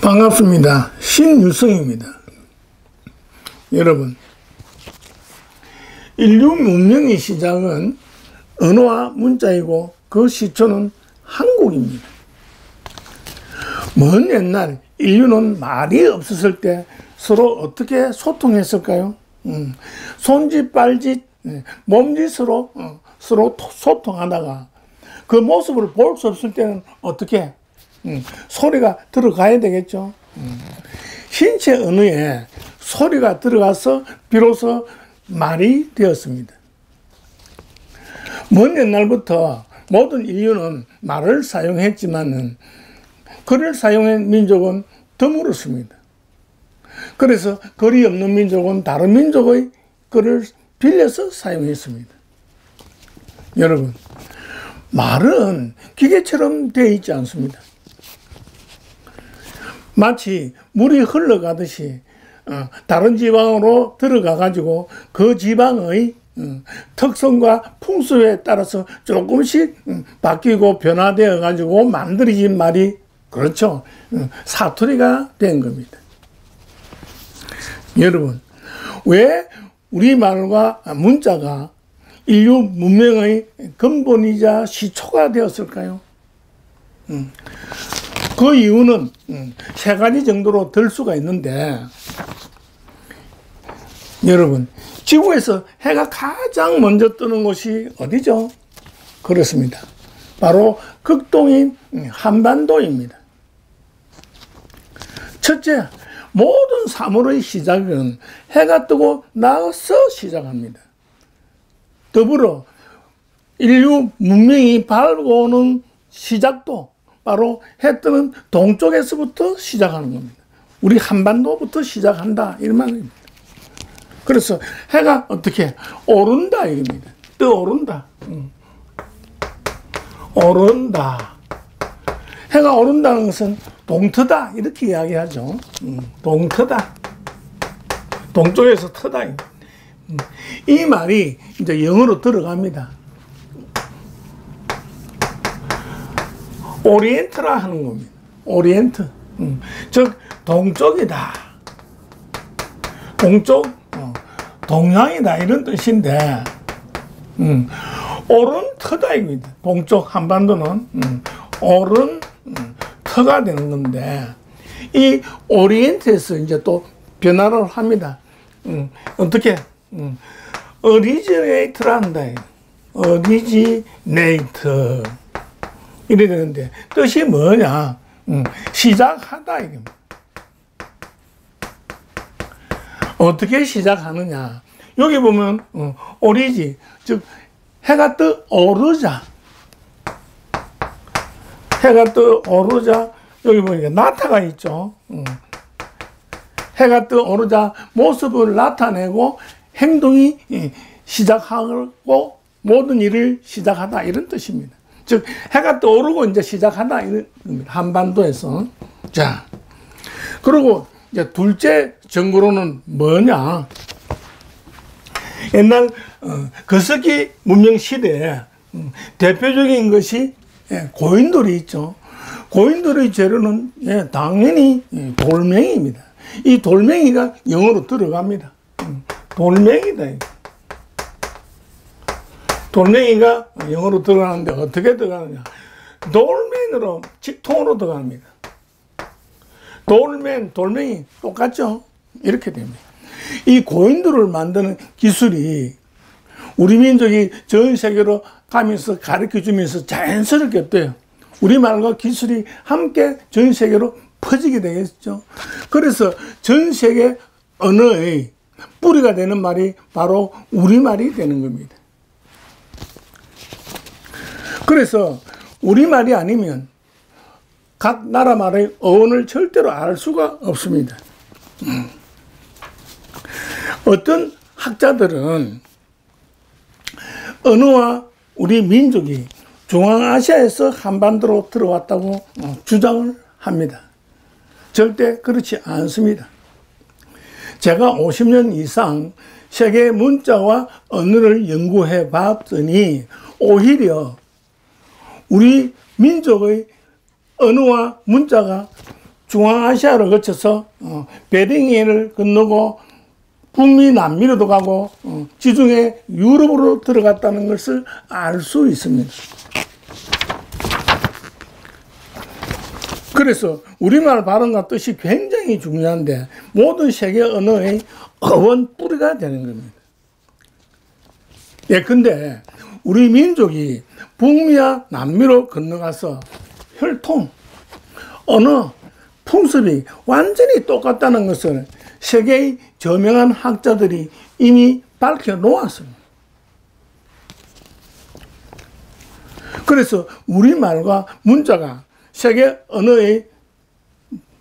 반갑습니다. 신유성입니다. 여러분, 인류 문명의 시작은 언어와 문자이고 그 시초는 한국입니다. 먼 옛날 인류는 말이 없었을 때 서로 어떻게 소통했을까요? 손짓, 발짓, 몸짓으로 서로 소통하다가 그 모습을 볼 수 없을 때는 어떻게? 소리가 들어가야 되겠죠. 신체 언어에 소리가 들어가서 비로소 말이 되었습니다. 먼 옛날부터 모든 인류는 말을 사용했지만 글을 사용한 민족은 드물었습니다. 그래서 글이 없는 민족은 다른 민족의 글을 빌려서 사용했습니다. 여러분, 말은 기계처럼 되어 있지 않습니다. 마치 물이 흘러가듯이 다른 지방으로 들어가 가지고 그 지방의 특성과 풍수에 따라서 조금씩 바뀌고 변화되어 가지고 만들어진 말이, 그렇죠, 사투리가 된 겁니다. 여러분, 왜 우리말과 문자가 인류 문명의 근본이자 시초가 되었을까요? 그 이유는 세 가지 정도로 들 수가 있는데, 여러분, 지구에서 해가 가장 먼저 뜨는 곳이 어디죠? 그렇습니다. 바로 극동인 한반도입니다. 첫째, 모든 사물의 시작은 해가 뜨고 나서 시작합니다. 더불어 인류 문명이 발고 오는 시작도 바로 해 뜨는 동쪽에서부터 시작하는 겁니다. 우리 한반도부터 시작한다, 이 말입니다. 그래서 해가 어떻게 오른다 이겁니다. 떠오른다. 오른다. 해가 오른다는 것은 동트다, 이렇게 이야기하죠. 동트다. 동쪽에서 트다. 이 말이 이제 영어로 들어갑니다. 오리엔트라 하는 겁니다. 오리엔트. 즉, 동쪽이다. 동쪽, 동양이다, 이런 뜻인데, 오른터다, 이겁니다. 동쪽 한반도는, 오른터가 되는 건데, 이 오리엔트에서 이제 또 변화를 합니다. 어떻게? 어리지네이트라 한다. 어리지네이트. 이래 되는데, 뜻이 뭐냐? 시작하다, 이겁니다. 어떻게 시작하느냐? 여기 보면, 오리지, 즉, 해가 떠오르자. 해가 떠오르자, 여기 보니까 나타가 있죠. 해가 떠오르자 모습을 나타내고 행동이 시작하고 모든 일을 시작하다, 이런 뜻입니다. 즉, 해가 떠오르고 이제 시작하다, 이런 겁니다. 한반도에서. 자, 그리고 이제 둘째 정보로는 뭐냐? 옛날 거석기 문명 시대에 대표적인 것이 고인돌이 있죠. 고인돌의 재료는 당연히 돌멩이입니다. 이 돌멩이가 영어로 들어갑니다. 돌멩이다. 돌멩이가 영어로 들어가는데 어떻게 들어가느냐? 돌맨으로, 직통으로 들어갑니다. 돌맨, 돌멩이 똑같죠? 이렇게 됩니다. 이 고인돌을 만드는 기술이 우리 민족이 전 세계로 가면서 가르쳐 주면서 자연스럽게 돼요. 우리말과 기술이 함께 전 세계로 퍼지게 되겠죠. 그래서 전 세계 언어의 뿌리가 되는 말이 바로 우리말이 되는 겁니다. 그래서 우리말이 아니면 각 나라 말의 어원을 절대로 알 수가 없습니다. 어떤 학자들은 언어와 우리 민족이 중앙아시아에서 한반도로 들어왔다고 주장을 합니다. 절대 그렇지 않습니다. 제가 50년 이상 세계 문자와 언어를 연구해 봤더니 오히려 우리 민족의 언어와 문자가 중앙아시아를 거쳐서 베링해를 건너고 북미 남미로도 가고 지중해 유럽으로 들어갔다는 것을 알 수 있습니다. 그래서 우리말 발음과 뜻이 굉장히 중요한데 모든 세계 언어의 어원 뿌리가 되는 겁니다. 예, 근데 우리 민족이 북미와 남미로 건너가서 혈통, 언어, 풍습이 완전히 똑같다는 것을 세계의 저명한 학자들이 이미 밝혀 놓았습니다. 그래서 우리말과 문자가 세계 언어의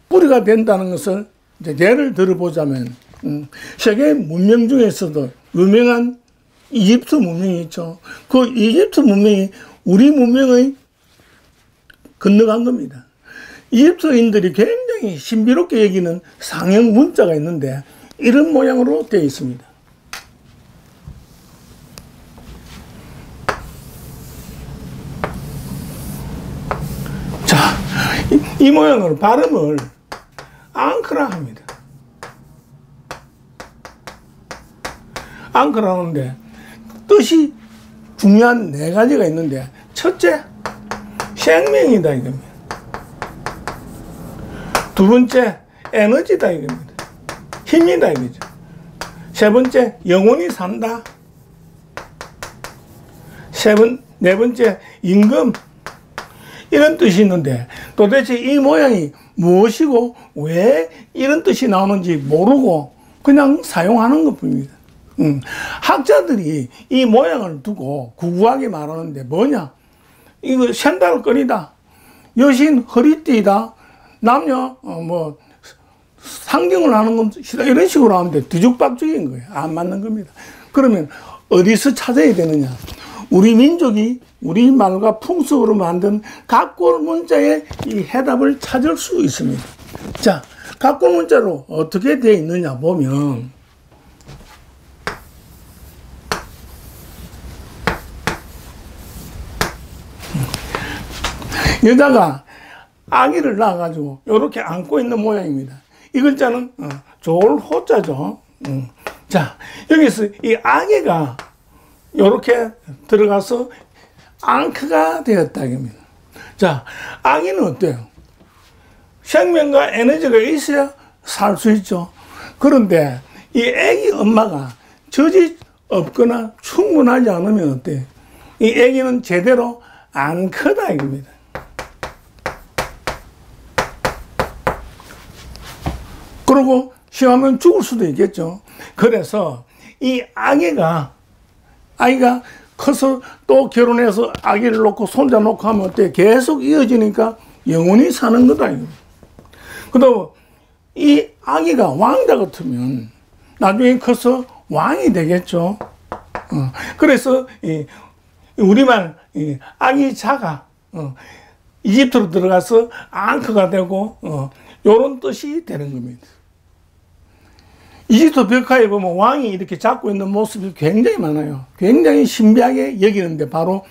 뿌리가 된다는 것을 이제 예를 들어보자면 세계 문명 중에서도 유명한 이집트 문명이 있죠. 그 이집트 문명이 우리 문명의 건너간 겁니다. 이집트인들이 굉장히 신비롭게 여기는 상형 문자가 있는데 이런 모양으로 되어 있습니다. 자, 이 모양을 발음을 앙크라 합니다. 앙크라 하는데 뜻이 중요한 네 가지가 있는데 첫째, 생명이다 이겁니다. 두 번째, 에너지다 이겁니다. 힘이다 이거죠. 세 번째, 영원히 산다. 네 번째, 임금. 이런 뜻이 있는데 도대체 이 모양이 무엇이고 왜 이런 뜻이 나오는지 모르고 그냥 사용하는 것뿐입니다. 학자들이 이 모양을 두고 구구하게 말하는데 뭐냐? 이거 샌달거리다, 여신 허리띠다, 남녀 상경을 하는 것이다 이런 식으로 하는데 뒤죽박죽인 거예요. 안 맞는 겁니다. 그러면 어디서 찾아야 되느냐? 우리 민족이 우리말과 풍습으로 만든 각골 문자의 이 해답을 찾을 수 있습니다. 자, 각골 문자로 어떻게 되어 있느냐 보면 여자가 아기를 낳아가지고 이렇게 안고 있는 모양입니다. 이 글자는 좋을 호자죠. 자, 여기서 이 아기가 이렇게 들어가서 앙크가 되었다 이겁니다. 자, 아기는 어때요? 생명과 에너지가 있어야 살 수 있죠. 그런데 이 아기 엄마가 젖이 없거나 충분하지 않으면 어때요? 이 아기는 제대로 안 크다 이겁니다. 그리고 심하면 죽을 수도 있겠죠. 그래서 이 아기가 커서 또 결혼해서 아기를 놓고 손자 놓고 하면 어때? 계속 이어지니까 영원히 사는 거다. 그다음 이 아기가 왕자 같으면 나중에 커서 왕이 되겠죠. 그래서 우리말 아기 자가 이집트로 들어가서 앙크가 되고 이런 뜻이 되는 겁니다. 이집트 벽화에 보면 왕이 이렇게 잡고 있는 모습이 굉장히 많아요. 굉장히 신비하게 여기는데 바로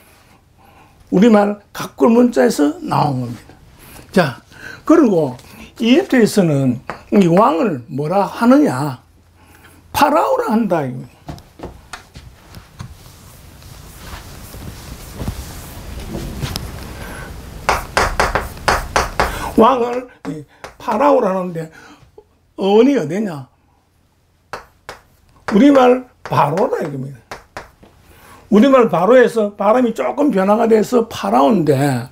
우리말 각골 문자에서 나온 겁니다. 자, 그리고 이집트에서는 이 왕을 뭐라 하느냐? 파라오라 한다. 왕을 파라오라 하는데 어원이 어디냐? 우리말 바로다 이겁니다. 우리말 바로에서 발음이 조금 변화가 돼서 파라오인데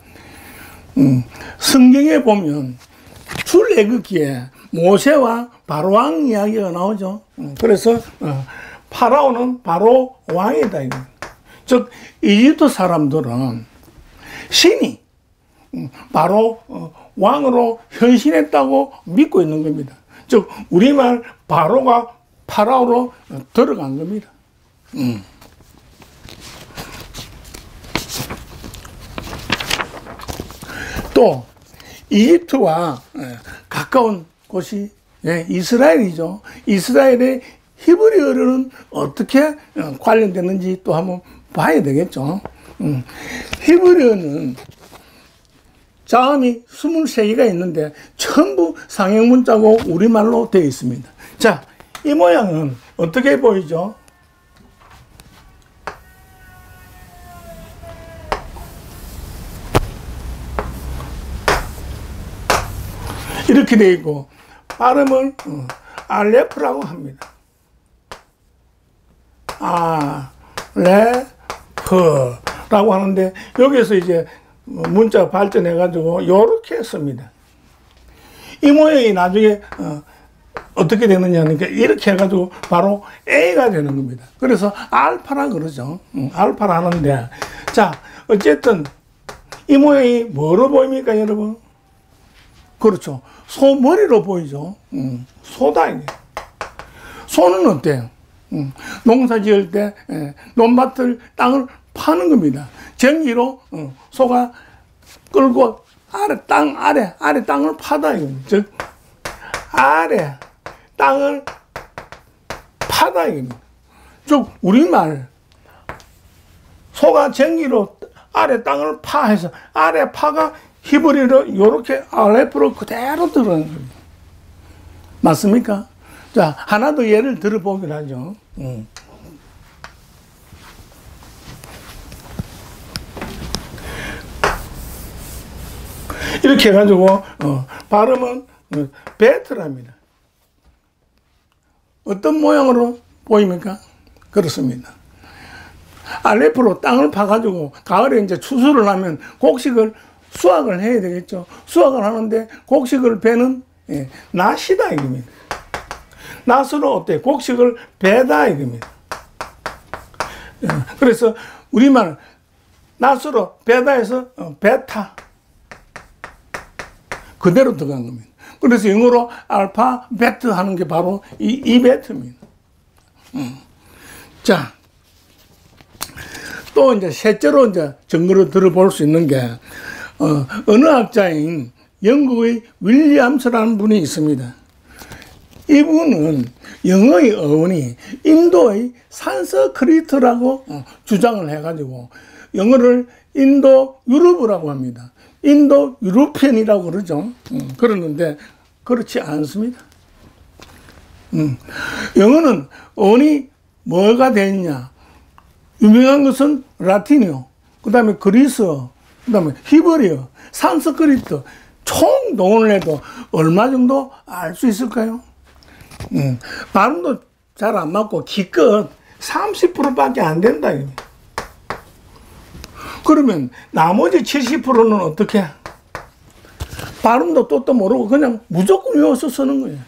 성경에 보면 출애굽기에 모세와 바로왕 이야기가 나오죠. 그래서 파라오는 바로 왕이다 이겁니다. 즉 이집트 사람들은 신이 바로 왕으로 현신했다고 믿고 있는 겁니다. 즉 우리말 바로가 파라오로 들어간 겁니다. 또 이집트와 가까운 곳이 이스라엘이죠. 이스라엘의 히브리어는 어떻게 관련되는지 또 한번 봐야 되겠죠. 히브리어는 자음이 23개가 있는데 전부 상형 문자고 우리말로 되어 있습니다. 자, 이 모양은 어떻게 보이죠? 이렇게 되어 있고, 발음을 알레프라고 합니다. 알레프라고 하는데, 여기서 이제 문자 발전해가지고 요렇게 씁니다. 이 모양이 나중에 어떻게 되느냐니까 이렇게 해가지고 바로 A가 되는 겁니다. 그래서 알파라 그러죠. 알파라 하는데, 자, 어쨌든 이 모양이 뭐로 보입니까, 여러분? 그렇죠. 소머리로 보이죠. 소다. 소는 어때요? 농사 지을 때 논밭을 땅을 파는 겁니다. 전기로 소가 끌고 땅 아래 땅을 파다 이겁니다. 즉 아래 땅을 파다 이겁니다. 즉 우리말 소가 전기로 아래 땅을 파해서 아래 파가 히브리로 이렇게 알레프로 그대로 들어가는 겁니다. 맞습니까? 자, 하나 더 예를 들어보기로 하죠. 이렇게 해가지고 발음은 베트랍니다. 어떤 모양으로 보입니까? 그렇습니다. 알레프로 땅을 파가지고 가을에 이제 추수를 하면 곡식을 수확을 해야 되겠죠. 수확을 하는데 곡식을 베는 낫이다 이겁니다. 낫으로 어때? 곡식을 베다 이겁니다. 그래서 우리말 낫으로 베다 해서 베타 그대로 들어간 겁니다. 그래서 영어로 알파 베트 하는 게 바로 이 베트입니다. 자, 또 이제 셋째로 이제 증거로 들어볼 수 있는 게 언어학자인 영국의 윌리엄스라는 분이 있습니다. 이분은 영어의 어원이 인도의 산스크리트라고 주장을 해가지고 영어를 인도 유럽이라고 합니다. 인도 유로피언이라고 그러죠. 그러는데 그렇지 않습니다. 영어는 어원이 뭐가 되느냐? 유명한 것은 라틴어, 그 다음에 그리스어, 그 다음에 히브리어, 산스크리트 총 동원을 해도 얼마 정도 알 수 있을까요? 발음도 잘 안 맞고 기껏 30%밖에 안 된다. 그러면 나머지 70%는 어떻게? 발음도 또 모르고 그냥 무조건 외워서 쓰는 거예요.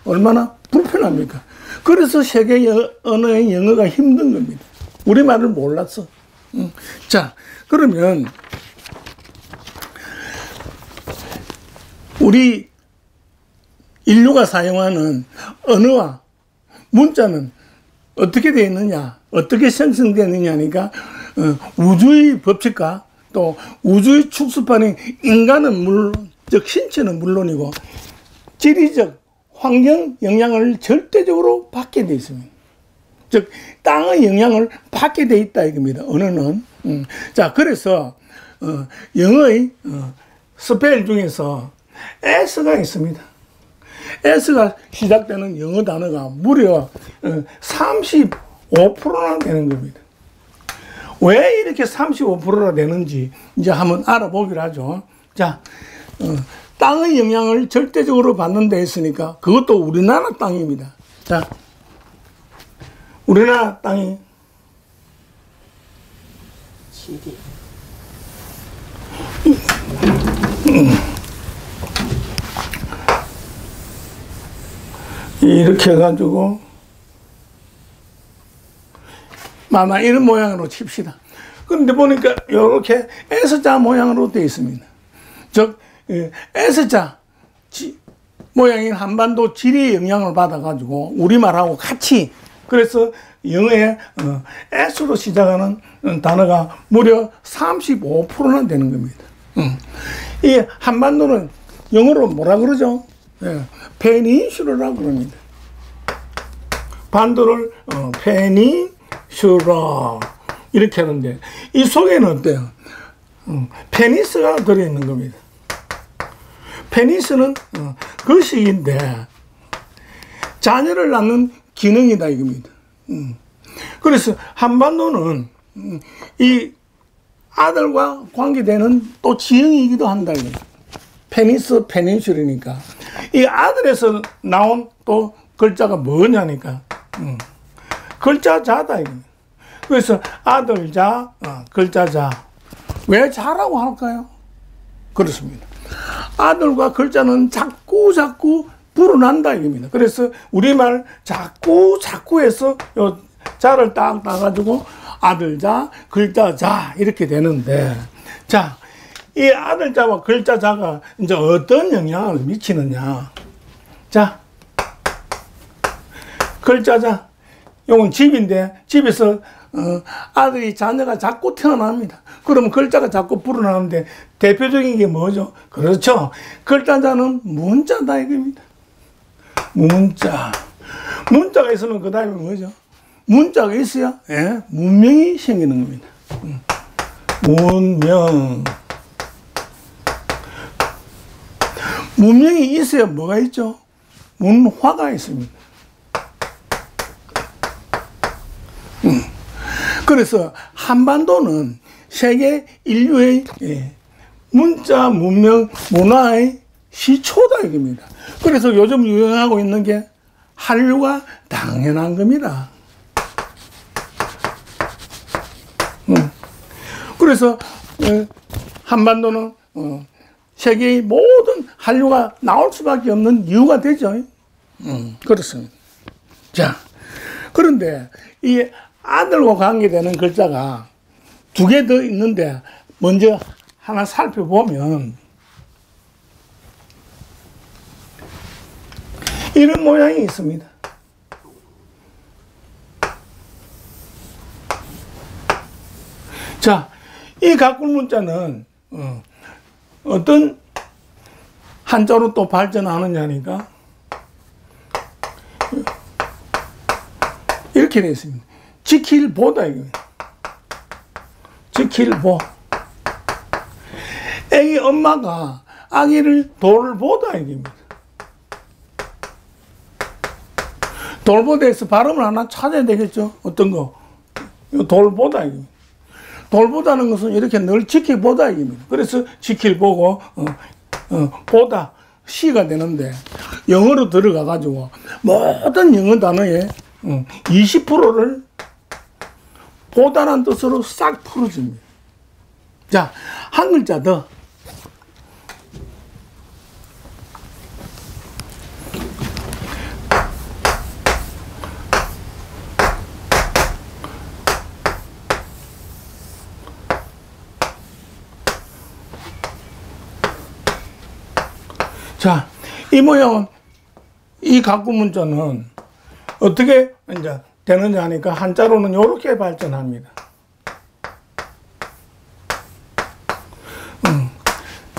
얼마나 불편합니까? 그래서 세계 언어의 영어가 힘든 겁니다. 우리말을 몰랐어. 자, 그러면 우리 인류가 사용하는 언어와 문자는 어떻게 되어 있느냐, 어떻게 생성되느냐니까 우주의 법칙과 또 우주의 축소판인 인간은 물론, 즉 신체는 물론이고 지리적 환경 영향을 절대적으로 받게 되어 있습니다. 즉 땅의 영향을 받게 되어 있다 이겁니다. 언어는. 자, 그래서 영어의 스펠 중에서 S가 있습니다. S가 시작되는 영어 단어가 무려 35%나 되는 겁니다. 왜 이렇게 35%나 되는지 이제 한번 알아보기로 하죠. 자, 땅의 영향을 절대적으로 받는 데 있으니까 그것도 우리나라 땅입니다. 자, 우리나라 땅이 지리 이렇게 해가지고 마마 이런 모양으로 칩시다. 그런데 보니까 이렇게 S자 모양으로 되어 있습니다. 즉 S자 모양인 한반도 지리의 영향을 받아가지고 우리말하고 같이, 그래서 영어에 S로 시작하는 단어가 무려 35%나 되는 겁니다. 이 한반도는 영어로 뭐라 그러죠? 페닌슐라라고 그럽니다. 반도를 페닌슐라 이렇게 하는데 이 속에는 어때요? 페니스가 들어있는 겁니다. 페니스는 거식인데 자녀를 낳는 기능이다 이겁니다. 그래서 한반도는 이 아들과 관계되는 또 지형이기도 한다 이겁니다. 페니스 페닌슐이니까 이 아들에서 나온 또 글자가 뭐냐니까 글자 자다 이겁니다. 그래서 아들 자, 글자 자. 왜 자라고 할까요? 그렇습니다. 아들과 글자는 자꾸 불어난다 이겁니다. 그래서 우리말 자꾸 해서 요 자를 딱 따가지고 아들 자, 글자 자 이렇게 되는데, 자, 이 아들 자와 글자 자가 이제 어떤 영향을 미치느냐? 자, 글자 자, 요건 집인데 집에서 아들이 자녀가 자꾸 태어납니다. 그러면 글자가 자꾸 불어나는데 대표적인 게 뭐죠? 그렇죠. 글자자는 문자다 이겁니다. 문자가 있으면 그 다음에 뭐죠? 문자가 있어야 문명이 생기는 겁니다. 문명이 있어야 뭐가 있죠? 문화가 있습니다. 그래서 한반도는 세계 인류의 문자, 문명, 문화의 시초다 이겁니다. 그래서 요즘 유행하고 있는 게 한류가 당연한 겁니다. 그래서 한반도는 세계의 모든 한류가 나올 수밖에 없는 이유가 되죠. 그렇습니다. 자, 그런데 이 아들과 관계되는 글자가 두 개 더 있는데 먼저 하나 살펴보면 이런 모양이 있습니다. 자, 이 가꿀 문자는 어떤 한자로 또 발전하느냐니까 이렇게 되어 있습니다. 지킬보다 이겁니다. 지킬보. 애기 엄마가 아기를 돌보다 이겁니다. 돌보다에서 발음을 하나 찾아야 되겠죠. 어떤 거? 돌보다 이겁니다. 돌보다는 것은 이렇게 늘 지켜보다 이겁니다. 그래서 지킬보고 보다 시가 되는데 영어로 들어가 가지고 모든 영어 단어의 20%를 보다란 뜻으로 싹 풀어줍니다. 자, 한 글자 더. 자, 이 모양은, 이 가꾸 문자는 어떻게 이제 되느냐 하니까 한자로는 이렇게 발전합니다.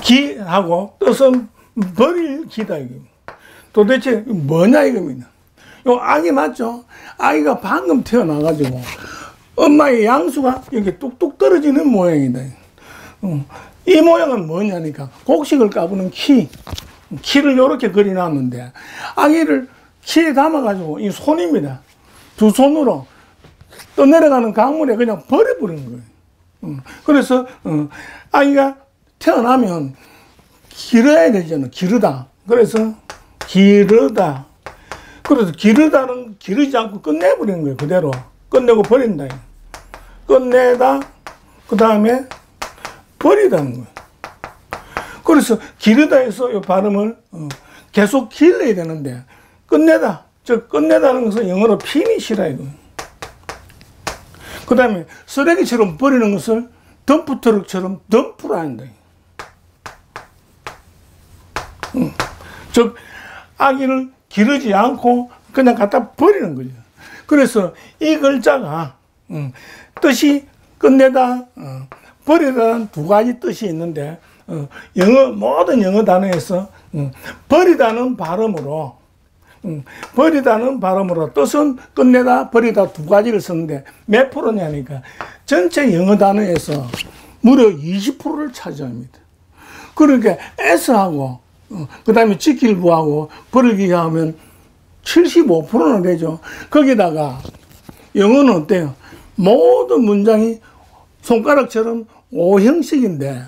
기하고 뜻은 버릴 기다 이겁니다. 도대체 뭐냐 이겁니다. 요 아기 맞죠? 아기가 방금 태어나가지고 엄마의 양수가 이렇게 뚝뚝 떨어지는 모양이다. 이 모양은 뭐냐니까 곡식을 까부는 키를 이렇게 그려놨는데 아기를 키에 담아가지고 이 손입니다. 두 손으로 떠내려가는 강물에 그냥 버려버리는 거예요. 그래서 아기가 태어나면 기르어야 되잖아. 기르다. 그래서 기르다. 그래서 기르다는 기르지 않고 끝내버리는 거예요. 그대로 끝내고 버린다. 끝내다. 그 다음에 버리다는 거예요. 그래서 기르다에서 이 발음을 계속 길러야 되는데 끝내다. 즉 끝내다는 것은 영어로 finish라 이거예요. 그 다음에 쓰레기처럼 버리는 것을 덤프트럭처럼 덤프라 한다. 즉 아기를 기르지 않고 그냥 갖다 버리는 거죠. 그래서 이 글자가 뜻이 끝내다, 버리다는 두 가지 뜻이 있는데 모든 영어 단어에서 버리다는 발음으로 뜻은 끝내다, 버리다 두 가지를 쓰는데 몇 프로냐니까 전체 영어 단어에서 무려 20%를 차지합니다. 그러니까 S하고 그 다음에 지킬부하고 버리기 하면 75%나 되죠. 거기다가 영어는 어때요? 모든 문장이 손가락처럼 O형식인데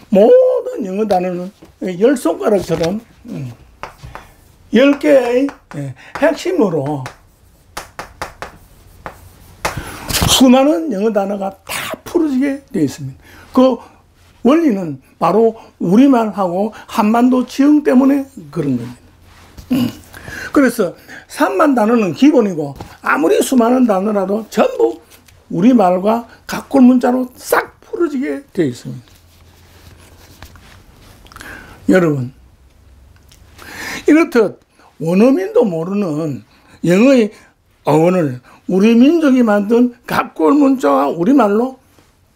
모든 영어 단어는 10손가락처럼 10개의 핵심으로 수많은 영어 단어가 다 풀어지게 되어 있습니다. 그 원리는 바로 우리말하고 한반도 지형 때문에 그런 겁니다. 그래서 3만 단어는 기본이고 아무리 수많은 단어라도 전부 우리말과 각골 문자로 싹 풀어지게 되어 있습니다. 여러분, 이렇듯 원어민도 모르는 영어의 어원을 우리 민족이 만든 각골 문자와 우리말로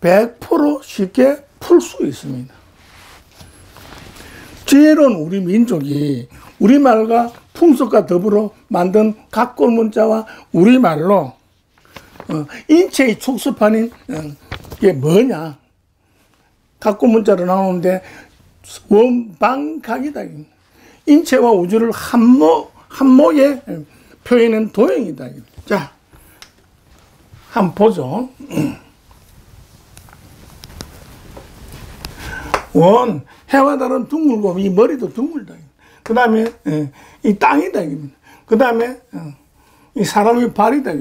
100% 쉽게 풀 수 있습니다. 지혜로운 우리 민족이 우리말과 풍속과 더불어 만든 각골 문자와 우리말로 인체의 축소판인 이게 뭐냐? 각골 문자로 나오는데 원방각이다. 인체와 우주를 한목에 표현한 도형이다. 자, 한번 보죠. 원, 해와 다른 둥글고 이 머리도 둥글다. 그 다음에 이 땅이다. 그 다음에 이 사람의 발이다.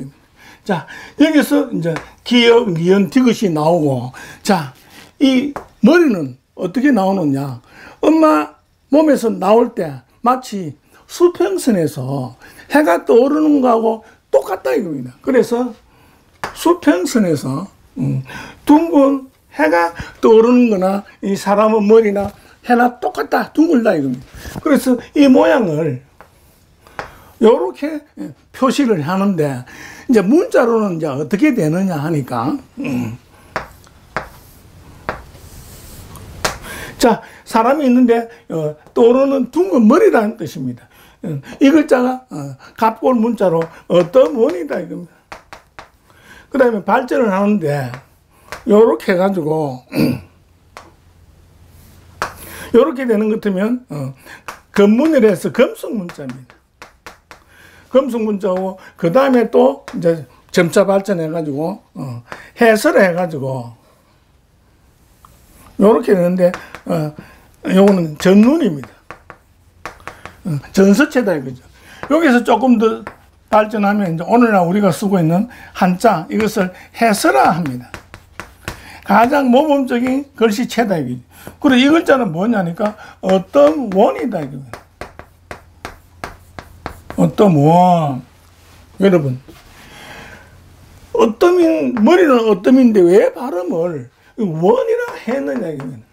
자, 여기서 이제 기역, 니은, 디귿이 나오고, 자, 이 머리는 어떻게 나오느냐? 엄마 몸에서 나올 때 마치 수평선에서 해가 떠오르는 거하고 똑같다 이겁니다. 그래서 수평선에서 둥근 해가 떠오르는 거나 이 사람의 머리나 해나 똑같다, 둥글다 이겁니다. 그래서 이 모양을 요렇게 표시를 하는데, 이제 문자로는 이제 어떻게 되느냐 하니까, 자, 사람이 있는데, 떠오르는 둥근 머리라는 뜻입니다. 이 글자가, 갑골 문자로 어떤 원이다 이겁니다. 그 다음에 발전을 하는데, 요렇게 해가지고, 요렇게 되는 것 같으면, 금문이라서 금속 문자입니다. 금속 문자고, 그 다음에 또, 이제, 점차 발전해가지고, 해설을 해가지고, 요렇게 되는데, 요거는 전문입니다. 전서체다 이거죠. 여기서 조금 더 발전하면, 이제 오늘날 우리가 쓰고 있는 한자, 이것을 해설화 합니다. 가장 모범적인 글씨체다 이거죠. 그리고 이 글자는 뭐냐니까, 어떤 원이다 이겁니다. 어떤 원. 여러분, 어떠민, 머리는 어떠민데 왜 발음을 원이라 했느냐 이거는.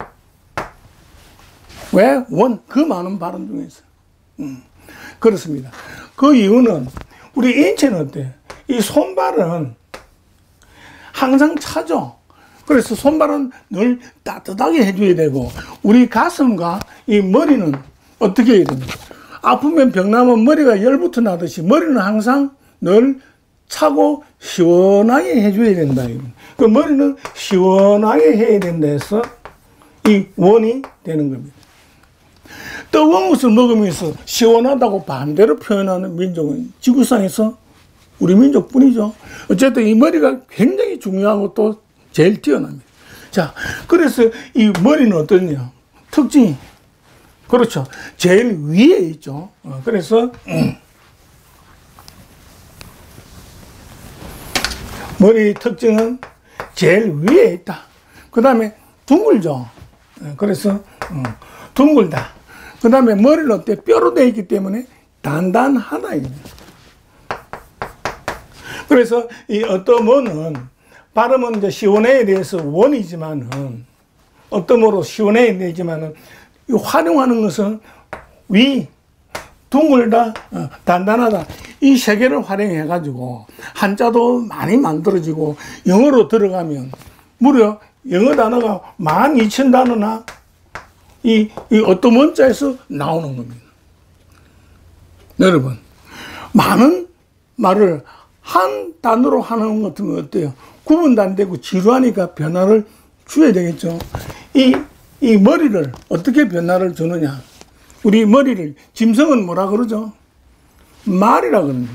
왜 원? 그 많은 발음 중에서. 그렇습니다. 그 이유는 우리 인체는 어때요? 이 손발은 항상 차죠. 그래서 손발은 늘 따뜻하게 해줘야 되고, 우리 가슴과 이 머리는 어떻게 해야 됩니까? 아프면 병나면 머리가 열부터 나듯이 머리는 항상 늘 차고 시원하게 해줘야 된다. 그 머리는 시원하게 해야 된다 해서 이 원이 되는 겁니다. 뜨거운 것을 먹으면서 시원하다고 반대로 표현하는 민족은 지구상에서 우리 민족뿐이죠. 어쨌든 이 머리가 굉장히 중요하고 또 제일 뛰어납니다. 자, 그래서 이 머리는 어떠냐? 특징이, 그렇죠. 제일 위에 있죠. 그래서, 머리 특징은 제일 위에 있다. 그 다음에 둥글죠. 그래서, 둥글다. 그 다음에 머리는 어때? 뼈로 되어 있기 때문에 단단하다. 그래서 이 어떤 원은, 발음은 이제 시원해에 대해서 원이지만은, 어떤 뭐로 시원해야 되지만은, 이 활용하는 것은 위, 둥글다, 단단하다. 이 세 개를 활용해가지고 한자도 많이 만들어지고 영어로 들어가면 무려 영어 단어가 12,000단어나 이 어떤 문자에서 나오는 겁니다. 여러분, 많은 말을 한 단어로 하는 것 같은 거 어때요? 구분도 안 되고 지루하니까 변화를 줘야 되겠죠. 이 머리를 어떻게 변화를 주느냐. 우리 머리를, 짐승은 뭐라 그러죠? 말이라 그럽니다.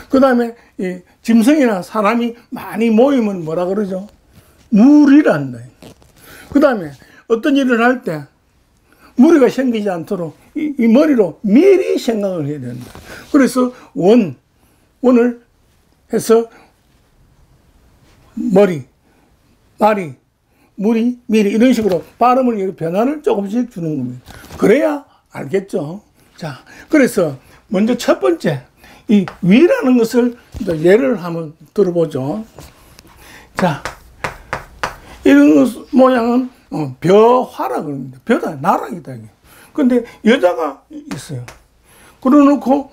그 다음에 이 짐승이나 사람이 많이 모이면 뭐라 그러죠? 무리란다. 그 다음에 어떤 일을 할 때 무리가 생기지 않도록 이 머리로 미리 생각을 해야 된다. 그래서 원을 해서 머리, 말이, 무리, 미리 이런 식으로 발음을 변화를 조금씩 주는 겁니다. 그래야 알겠죠. 자, 그래서 먼저 첫 번째 이 위라는 것을 예를 한번 들어보죠. 자, 이런 모양은 벼화라 그럽니다. 벼다, 나락이다. 근데 여자가 있어요. 그래 놓고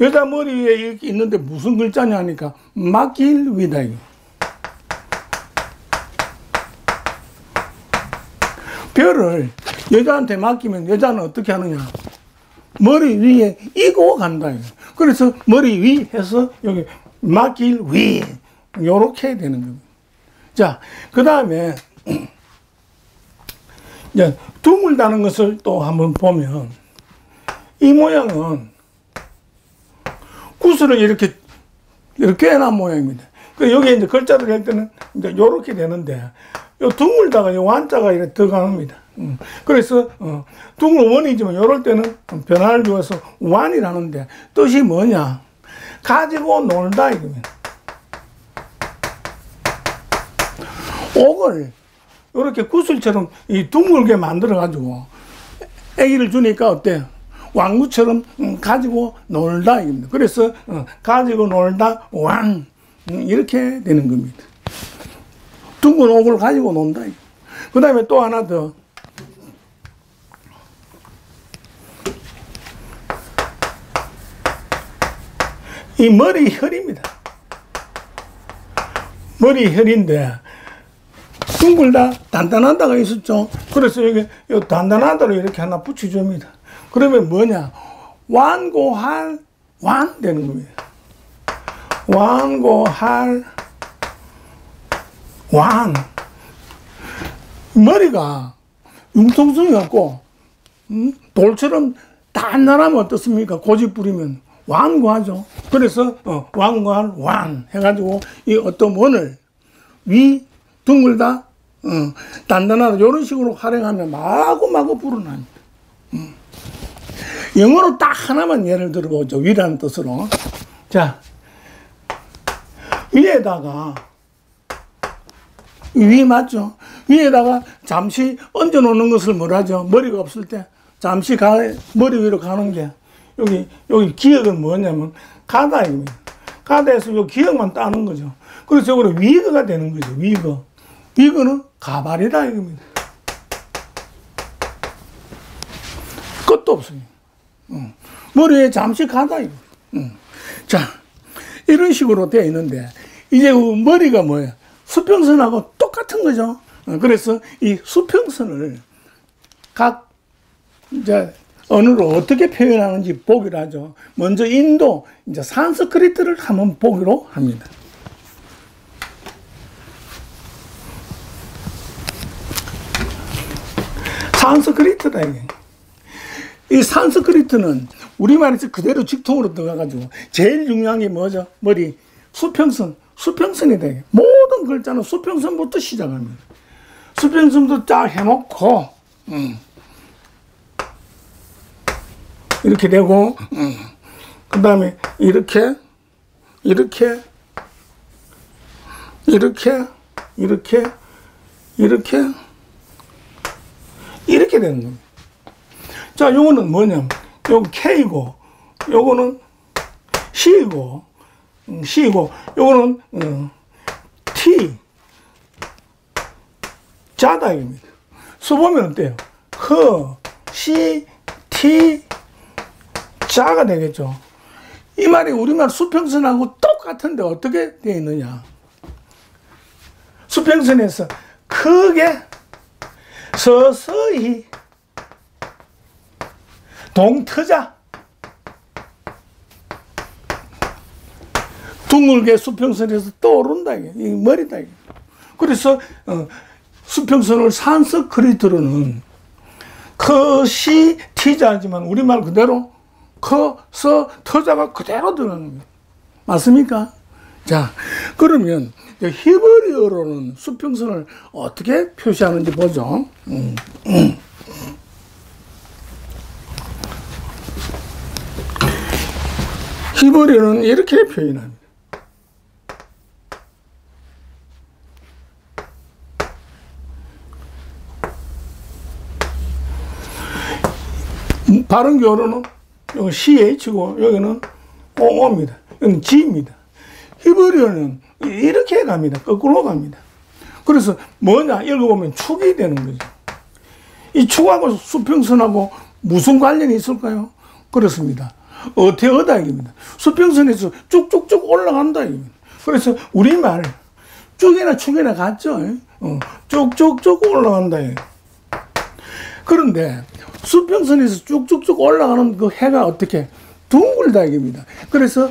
여자 머리에 이렇게 있는데 무슨 글자냐 하니까 막길위다. 벼를 여자한테 맡기면 여자는 어떻게 하느냐? 머리 위에 이고 간다. 그래서 머리 위 해서 여기 막길위 요렇게 되는 겁니다. 자, 그 다음에 이제 드물다는 것을 또 한번 보면 이 모양은 구슬을 이렇게 해놓은 모양입니다. 그 여기 이제 글자를 할 때는 이제 요렇게 되는데 요 드물다가 요 완자가 이렇게 들어갑니다. 그래서 둥을 원이지만 요럴 때는 변화를 주어서 완이라는데 뜻이 뭐냐? 가지고 놀다 이겁니다. 옥을 이렇게 구슬처럼 이 둥글게 만들어 가지고 애기를 주니까 어때요? 왕구처럼 가지고 놀다 이겁니다. 그래서 가지고 놀다 왕 이렇게 되는 겁니다. 둥근 옥을 가지고 논다. 그 다음에 또 하나 더. 이 머리혈입니다. 머리혈인데 둥글다 단단하다가 있었죠. 그래서 여기 단단하다로 이렇게 하나 붙여줍니다. 그러면 뭐냐? 완고할 완 되는 겁니다. 완고할 완. 머리가 융통성이 없고 돌처럼 단단하면 어떻습니까? 고집 부리면 완고하죠. 그래서 완고할 완 해가지고 이 어떤 원을 위 둥글다 단단하다 이런 식으로 활용하면 마구마구 불어납니다. 영어로 딱 하나만 예를 들어보죠. 위라는 뜻으로. 자, 위에다가 위 맞죠? 위에다가 잠시 얹어 놓는 것을 뭐라죠? 머리가 없을 때 잠시 머리 위로 가는 게 여기 기역은 뭐냐면 가다입니다. 가다에서 요 기역만 따는 거죠. 그래서 이거는 위거가 되는 거죠. 위거. 위거는 가발이다 이겁니다. 끝도 없어요. 머리에 잠시 가다 이거. 자, 이런 식으로 되어 있는데 이제 머리가 뭐예요? 수평선하고 똑같은 거죠. 그래서 이 수평선을 각 이제 언어로 어떻게 표현하는지 보기로 하죠. 먼저 인도 이제 산스크리트를 한번 보기로 합니다. 산스크리트다 이게. 이 산스크리트는 우리말에서 그대로 직통으로 들어가가지고 제일 중요한 게 뭐죠? 머리 수평선. 수평선이다. 모든 글자는 수평선부터 시작합니다. 수평선부터 쫙 해놓고 이렇게 되고 그 다음에 이렇게 이렇게 이렇게 이렇게 이렇게 이렇게 되는 겁니다. 자, 요거는 뭐냐면 요거 K고 요거는 C고 C고 요거는 T 자다 이겁니다. 써보면 어때요? 허, 시, 티, 자가 되겠죠. 이 말이 우리말 수평선하고 똑같은데 어떻게 되어 있느냐? 수평선에서 크게 서서히 동트자 둥글게 수평선에서 떠오른다 이게 이 머리다 이게. 그래서 수평선을 산스크리트로는 커시 티자지만 우리말 그대로 커서 터자가 그대로 들어가는 거예요. 맞습니까? 자, 그러면 히브리어로는 수평선을 어떻게 표시하는지 보죠. 히브리어는 이렇게 표현합니다. 바른 교로는 여기 CH고 여기는 OO입니다. 여기는 G입니다. 히브리어는 이렇게 갑니다. 거꾸로 갑니다. 그래서 뭐냐 읽어보면 축이 되는 거죠. 이 축하고 수평선하고 무슨 관련이 있을까요? 그렇습니다. 어태어다 이겁니다. 수평선에서 쭉쭉쭉 올라간다 이겁니다. 그래서 우리말 쭉이나 축이나 같죠. 쭉쭉쭉 올라간다. 그런데 수평선에서 쭉쭉쭉 올라가는 그 해가 어떻게 둥글다 이겁니다. 그래서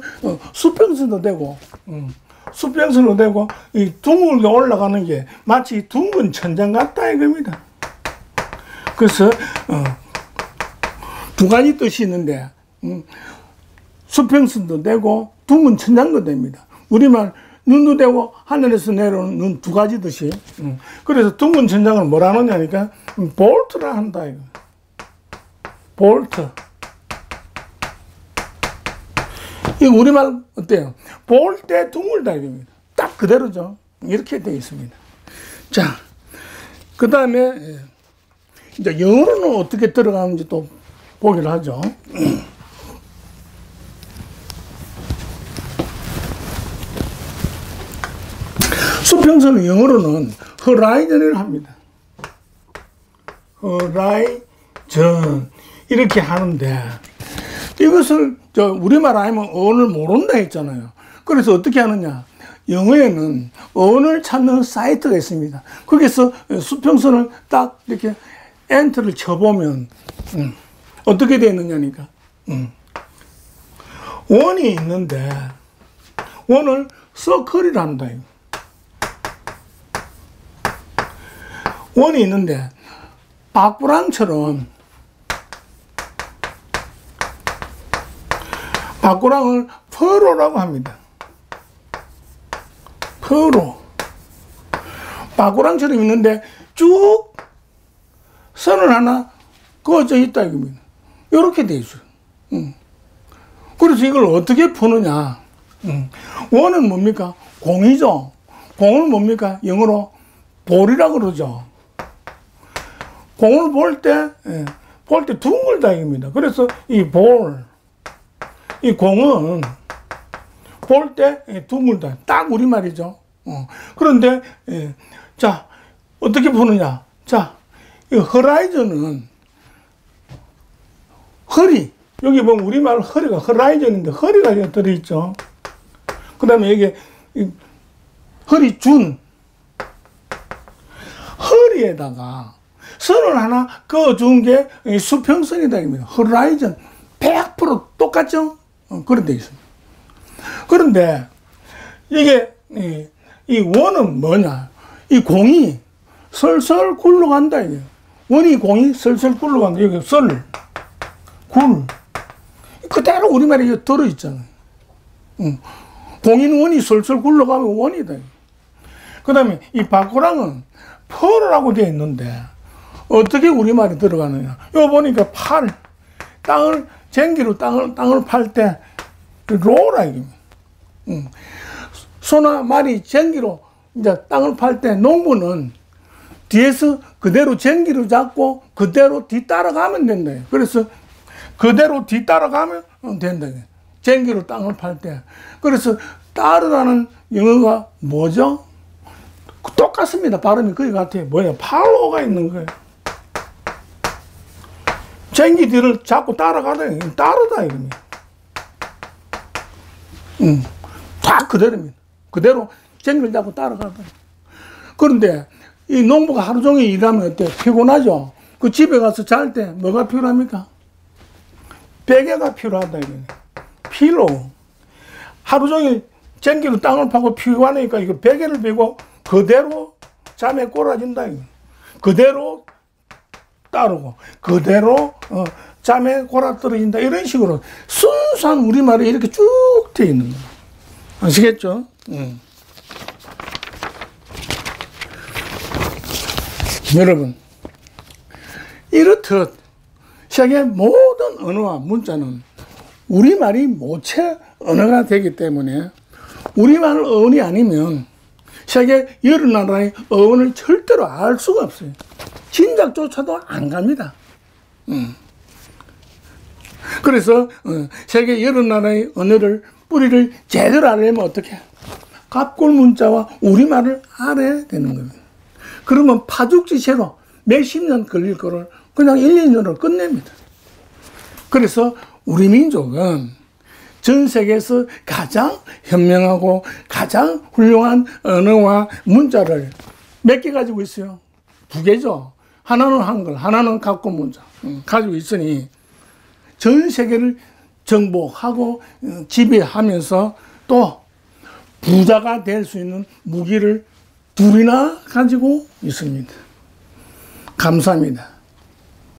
수평선도 되고 수평선도 되고 이 둥글게 올라가는 게 마치 둥근 천장 같다 이겁니다. 그래서 두 가지 뜻이 있는데 수평선도 되고 둥근 천장도 됩니다. 우리말 눈도 되고 하늘에서 내려오는 눈 두 가지 뜻이. 그래서 둥근 천장을 뭐라 하느냐니까 볼트라 한다 이거. 볼트. 이 우리말 어때요? 볼 때 둥글다 이겁니다. 딱 그대로죠. 이렇게 되어 있습니다. 자, 그 다음에 이제 영어로는 어떻게 들어가는지 또 보기로 하죠. 수평선을 영어로는 horizon을 합니다. horizon 이렇게 하는데 이것을 우리말 아니면 어원을 모른다 했잖아요. 그래서 어떻게 하느냐? 영어에는 어원을 찾는 사이트가 있습니다. 거기서 수평선을 딱 이렇게 엔터를 쳐보면 어떻게 되어 있느냐니까. 원이 있는데 원을 서클이라 한다. 원이 있는데 박구랑처럼 박구랑을 퍼로라고 합니다. 퍼로. 박구랑처럼 있는데 쭉 선을 하나 그어져 있다 이겁니다. 이렇게 돼 있어요. 그래서 이걸 어떻게 푸느냐. 원은 뭡니까? 공이죠. 공을 뭡니까? 영어로 볼이라고 그러죠. 공을 볼 때 둥글다 이겁니다. 그래서 이 볼, 이 공은 볼 때 둥글다. 딱 우리말이죠. 그런데, 자, 어떻게 푸느냐. 자, 이 허라이즌은 허리. 여기 보면 우리말 허리가 허라이즌인데 허리가 들어있죠. 그 다음에 여기 허리준. 허리에다가 선을 하나 그어준 게 수평선이다. 허라이즌 100% 똑같죠? 그런 데 있습니다. 그런데 이게 이 원은 뭐냐? 이 공이 설설 굴러간다. 이게. 원이 공이 설설 굴러간다. 여기 설, 굴. 그대로 우리말에 들어있잖아요. 공인 원이 설설 굴러가면 원이다. 그 다음에 이 박구랑은 펄이라고 되어 있는데 어떻게 우리말이 들어가느냐. 이거 보니까 팔, 땅을, 쟁기로 땅을 팔 때 로라 이깁니다. 소나 말이 쟁기로 이제 땅을 팔 때 농부는 뒤에서 그대로 쟁기로 잡고 그대로 뒤따라가면 된다. 그래서 그대로 뒤따라가면 된다. 쟁기로 땅을 팔 때. 그래서 따르라는 영어가 뭐죠? 똑같습니다. 발음이 거의 같아요. 뭐야? 팔로우가 있는 거예요. 쟁기 뒤를 잡고 따라가다. 따르다 이겁니다. 다 그대로입니다. 그대로 쟁기를 잡고 따라가다. 그런데 이 농부가 하루 종일 일하면 어때? 피곤하죠? 그 집에 가서 잘 때 뭐가 필요합니까? 베개가 필요하다 이거네. 필로. 하루 종일 쟁기로 땅을 파고 피곤하니까 이거 베개를 베고 그대로 잠에 꼬라진다. 이거. 그대로 따르고 그대로 잠에 골아떨어진다 이런 식으로 순수한 우리말이 이렇게 쭉 되어 있는 거예요. 아시겠죠? 여러분, 이렇듯 세계 모든 언어와 문자는 우리말이 모체 언어가 되기 때문에 우리말 어원이 아니면 세계 여러 나라의 어원을 절대로 알 수가 없어요. 짐작조차도 안 갑니다. 그래서 세계 여러 나라의 언어를 뿌리를 제대로 알려면 어떻게? 갑골 문자와 우리말을 알아야 되는 겁니다. 그러면 파죽지세로 몇십 년 걸릴 거를 그냥 1, 2년으로 끝냅니다. 그래서 우리 민족은 전 세계에서 가장 현명하고 가장 훌륭한 언어와 문자를 몇 개 가지고 있어요? 2개죠. 하나는 한글, 하나는 갑골 문자 가지고 있으니 전 세계를 정복하고 지배하면서 또 부자가 될 수 있는 무기를 2이나 가지고 있습니다. 감사합니다.